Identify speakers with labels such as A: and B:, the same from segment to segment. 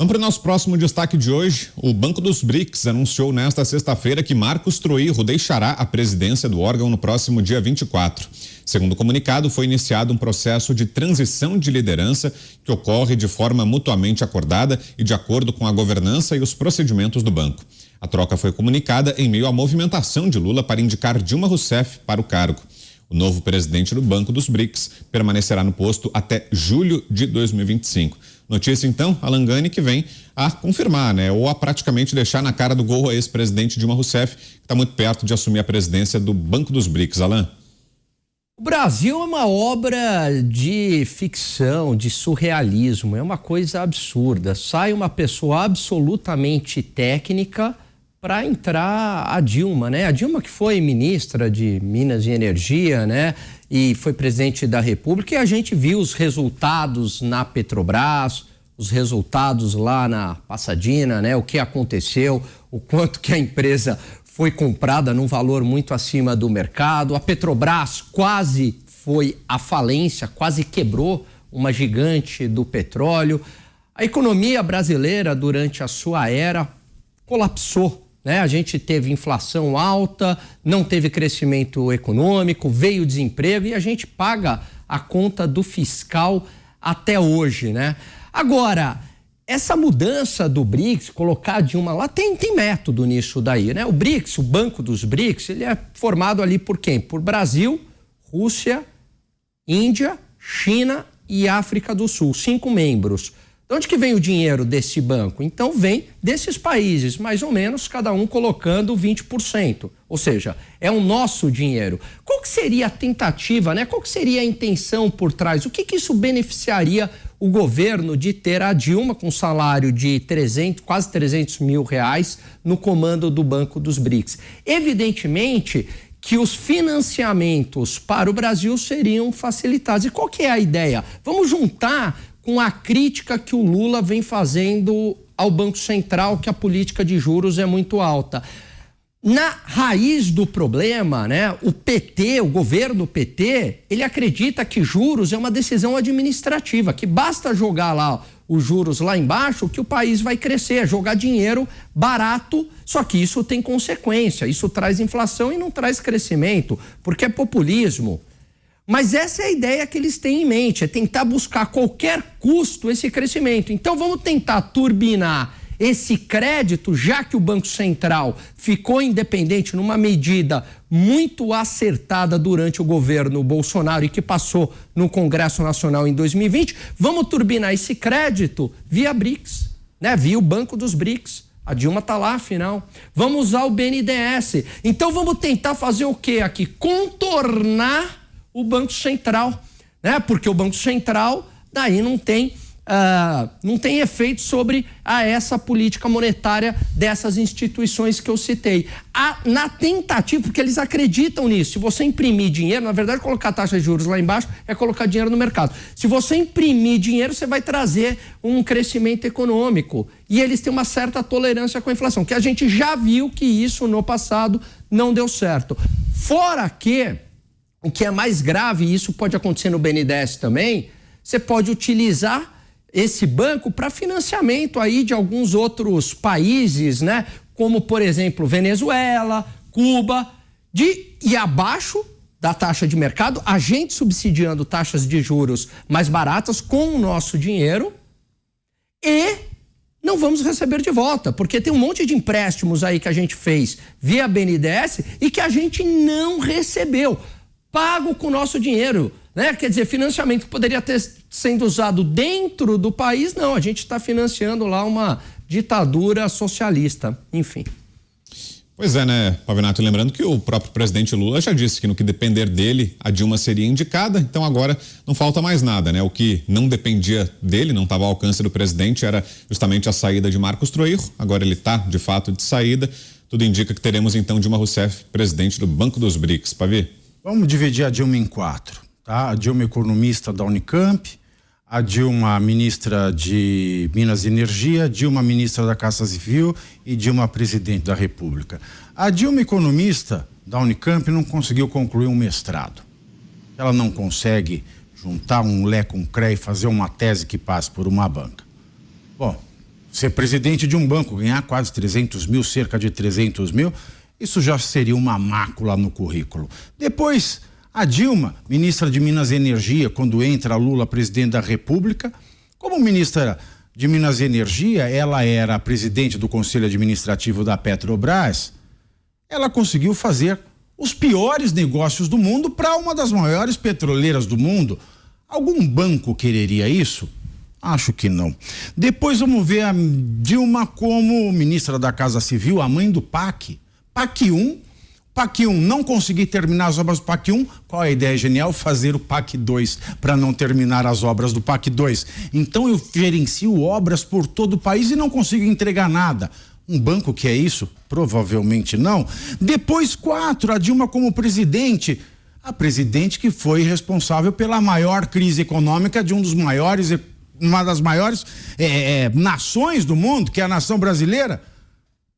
A: Vamos para o nosso próximo destaque de hoje. O Banco dos BRICS anunciou nesta sexta-feira que Marcos Troirro deixará a presidência do órgão no próximo dia 24. Segundo o comunicado, foi iniciado um processo de transição de liderança que ocorre de forma mutuamente acordada e de acordo com a governança e os procedimentos do banco. A troca foi comunicada em meio à movimentação de Lula para indicar Dilma Rousseff para o cargo. O novo presidente do Banco dos BRICS permanecerá no posto até julho de 2025. Notícia, então, Alan Gani, que vem a confirmar, ou a praticamente deixar na cara do gol a ex-presidente Dilma Rousseff, que está muito perto de assumir a presidência do Banco dos BRICS. Alan?
B: O Brasil é uma obra de ficção, de surrealismo, é uma coisa absurda. Sai uma pessoa absolutamente técnica para entrar a Dilma, A Dilma que foi ministra de Minas e Energia, E foi presidente da República, e a gente viu os resultados na Petrobras, os resultados lá na Passadina, O que aconteceu, o quanto que a empresa foi comprada num valor muito acima do mercado. A Petrobras quase foi à falência, quase quebrou, uma gigante do petróleo. A economia brasileira, durante a sua era, colapsou. A gente teve inflação alta, não teve crescimento econômico, veio desemprego e a gente paga a conta do fiscal até hoje, Agora, essa mudança do BRICS, colocar Dilma lá, tem método nisso daí, O BRICS, o Banco dos BRICS, ele é formado ali por quem? Por Brasil, Rússia, Índia, China e África do Sul, 5 membros. De onde que vem o dinheiro desse banco? Então vem desses países, mais ou menos, cada um colocando 20%. Ou seja, é o nosso dinheiro. Qual que seria a tentativa, Qual que seria a intenção por trás? O que isso beneficiaria o governo de ter a Dilma com salário de quase 300 mil reais no comando do Banco dos BRICS? Evidentemente que os financiamentos para o Brasil seriam facilitados. E qual que é a ideia? Vamos juntar com a crítica que o Lula vem fazendo ao Banco Central, que a política de juros é muito alta. Na raiz do problema, o PT, o governo PT, ele acredita que juros é uma decisão administrativa, que basta jogar lá os juros lá embaixo que o país vai crescer, jogar dinheiro barato, só que isso tem consequência, isso traz inflação e não traz crescimento, porque é populismo. Mas essa é a ideia que eles têm em mente, é tentar buscar a qualquer custo esse crescimento. Então vamos tentar turbinar esse crédito, já que o Banco Central ficou independente numa medida muito acertada durante o governo Bolsonaro e que passou no Congresso Nacional em 2020, vamos turbinar esse crédito via BRICS, via o Banco dos BRICS. A Dilma está lá, afinal. Vamos usar o BNDES. Então vamos tentar fazer o quê aqui? Contornar o Banco Central, Porque o Banco Central daí não tem efeito sobre essa política monetária dessas instituições que eu citei. Na tentativa, porque eles acreditam nisso, se você imprimir dinheiro, na verdade colocar a taxa de juros lá embaixo é colocar dinheiro no mercado. Se você imprimir dinheiro, você vai trazer um crescimento econômico. E eles têm uma certa tolerância com a inflação, que a gente já viu que isso no passado não deu certo. Fora que o que é mais grave, e isso pode acontecer no BNDES também, você pode utilizar esse banco para financiamento aí de alguns outros países, Como, por exemplo, Venezuela, Cuba, e abaixo da taxa de mercado, a gente subsidiando taxas de juros mais baratas com o nosso dinheiro e não vamos receber de volta, porque tem um monte de empréstimos aí que a gente fez via BNDES e que a gente não recebeu. Pago com o nosso dinheiro, Quer dizer, financiamento que poderia ter sendo usado dentro do país, não, a gente está financiando lá uma ditadura socialista, enfim.
A: Pois é, Pavinato, lembrando que o próprio presidente Lula já disse que no que depender dele, a Dilma seria indicada, então agora não falta mais nada, O que não dependia dele, não estava ao alcance do presidente, era justamente a saída de Marcos Troirro, agora ele está, de fato, de saída, tudo indica que teremos então Dilma Rousseff, presidente do Banco dos BRICS. Pavi?
C: Vamos dividir a Dilma em 4, A Dilma economista da Unicamp, a Dilma ministra de Minas e Energia, Dilma ministra da Casa Civil e Dilma presidente da República. A Dilma economista da Unicamp não conseguiu concluir um mestrado. Ela não consegue juntar um lé com cré e fazer uma tese que passe por uma banca. Bom, ser presidente de um banco, ganhar quase 300 mil, cerca de 300 mil, isso já seria uma mácula no currículo. Depois, a Dilma, ministra de Minas e Energia, quando entra Lula, presidente da República, como ministra de Minas e Energia, ela era presidente do Conselho Administrativo da Petrobras, ela conseguiu fazer os piores negócios do mundo para uma das maiores petroleiras do mundo. Algum banco quereria isso? Acho que não. Depois vamos ver a Dilma como ministra da Casa Civil, a mãe do PAC. PAC 1, PAC 1 não conseguir terminar as obras do PAC 1, qual é a ideia genial? Fazer o PAC 2 para não terminar as obras do PAC 2. Então eu gerencio obras por todo o país e não consigo entregar nada. Um banco que é isso? Provavelmente não. Depois 4, a Dilma como presidente. A presidente que foi responsável pela maior crise econômica de uma das maiores nações do mundo, que é a nação brasileira.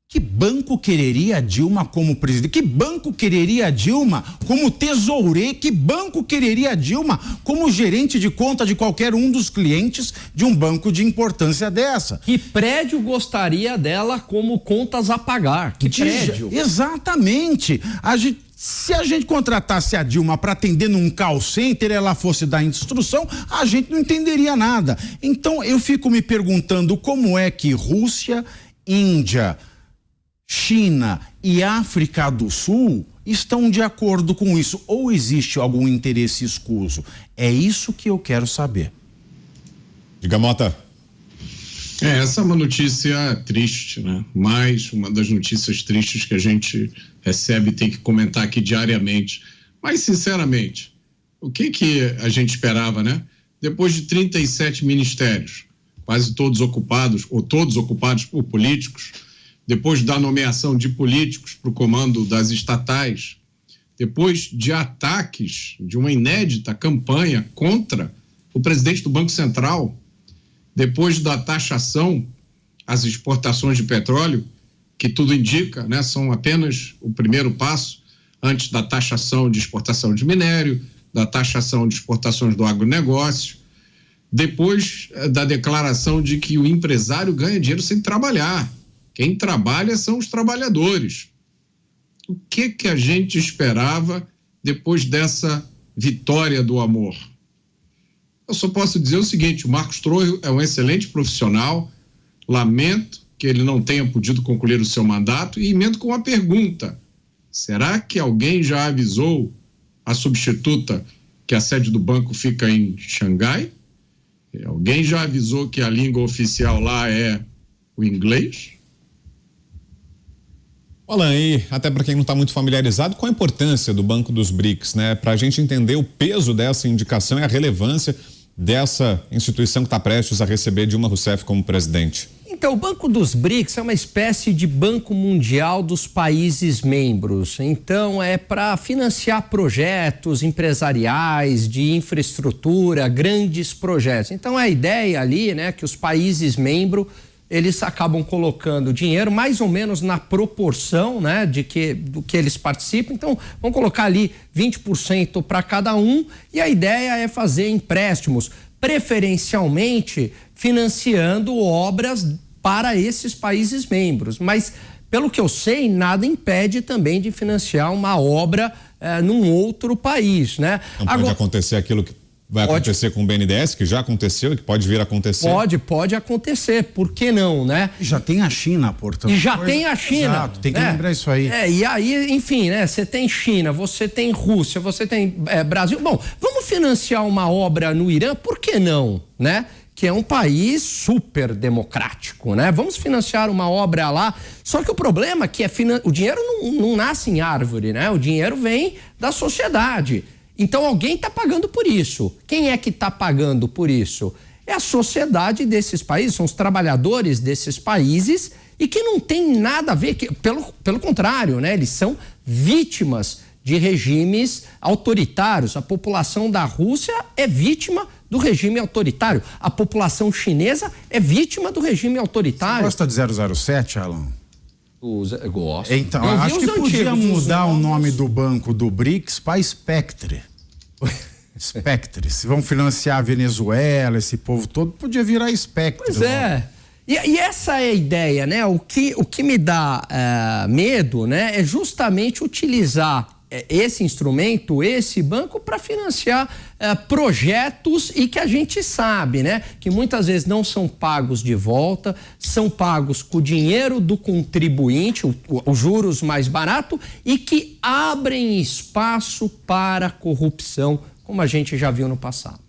C: Que banco quereria a Dilma como presidente? Que banco quereria a Dilma como tesoureiro? Que banco quereria a Dilma como gerente de conta de qualquer um dos clientes de um banco de importância dessa?
B: Que prédio gostaria dela como contas a pagar? Que prédio?
C: Exatamente. Se a gente contratasse a Dilma para atender num call center, ela fosse dar instrução, a gente não entenderia nada. Então eu fico me perguntando como é que Rússia, Índia, China e África do Sul estão de acordo com isso, ou existe algum interesse escuso? É isso que eu quero saber.
A: Diga, Mota.
D: Essa é uma notícia triste, né? Mais uma das notícias tristes que a gente recebe e tem que comentar aqui diariamente. Mas, sinceramente, o que a gente esperava, né? Depois de 37 ministérios, quase todos ocupados, ou todos ocupados por políticos, depois da nomeação de políticos para o comando das estatais, depois de ataques, de uma inédita campanha contra o presidente do Banco Central, depois da taxação às exportações de petróleo, que tudo indica, né, são apenas o primeiro passo antes da taxação de exportação de minério, da taxação de exportações do agronegócio, depois da declaração de que o empresário ganha dinheiro sem trabalhar. Quem trabalha são os trabalhadores. O que a gente esperava depois dessa vitória do amor? Eu só posso dizer o seguinte: o Marcos Troio é um excelente profissional, lamento que ele não tenha podido concluir o seu mandato e emendo com uma pergunta: será que alguém já avisou a substituta que a sede do banco fica em Xangai? Alguém já avisou que a língua oficial lá é o inglês?
A: Alan, e até para quem não está muito familiarizado, qual a importância do Banco dos BRICS, né? Para a gente entender o peso dessa indicação e a relevância dessa instituição que está prestes a receber Dilma Rousseff como presidente.
B: Então, o Banco dos BRICS é uma espécie de banco mundial dos países membros. Então, é para financiar projetos empresariais, de infraestrutura, grandes projetos. Então, a ideia ali, né, que os países membros eles acabam colocando dinheiro mais ou menos na proporção, né, do que eles participam. Então, vamos colocar ali 20% para cada um e a ideia é fazer empréstimos, preferencialmente financiando obras para esses países membros. Mas, pelo que eu sei, nada impede também de financiar uma obra num outro país, né?
A: Não pode acontecer aquilo que vai acontecer com o BNDES, que já aconteceu e que pode vir a acontecer?
B: Pode acontecer, por que não, né?
C: Já tem a China, portanto.
B: E já tem a China.
C: Exato, tem que lembrar isso aí.
B: E aí, enfim, né? Você tem China, você tem Rússia, você tem Brasil. Bom, vamos financiar uma obra no Irã, por que não, né? Que é um país super democrático, né? Vamos financiar uma obra lá. Só que o problema é que o dinheiro não nasce em árvore, né? O dinheiro vem da sociedade. Então alguém está pagando por isso. Quem é que está pagando por isso? É a sociedade desses países, são os trabalhadores desses países e que não tem nada a ver, pelo contrário, né? Eles são vítimas de regimes autoritários. A população da Rússia é vítima do regime autoritário. A população chinesa é vítima do regime autoritário.
C: Você gosta de 007, Alan?
B: Gosto.
C: Então, acho que podia mudar o nome do banco do BRICS para Spectre. Spectre. Se vão financiar a Venezuela, esse povo todo, podia virar Spectre.
B: Pois é. E essa é a ideia, né? O que me dá medo, né, é justamente utilizar esse instrumento, esse banco, para financiar projetos e que a gente sabe, né, que muitas vezes não são pagos de volta, são pagos com o dinheiro do contribuinte, os juros mais barato, e que abrem espaço para corrupção, como a gente já viu no passado.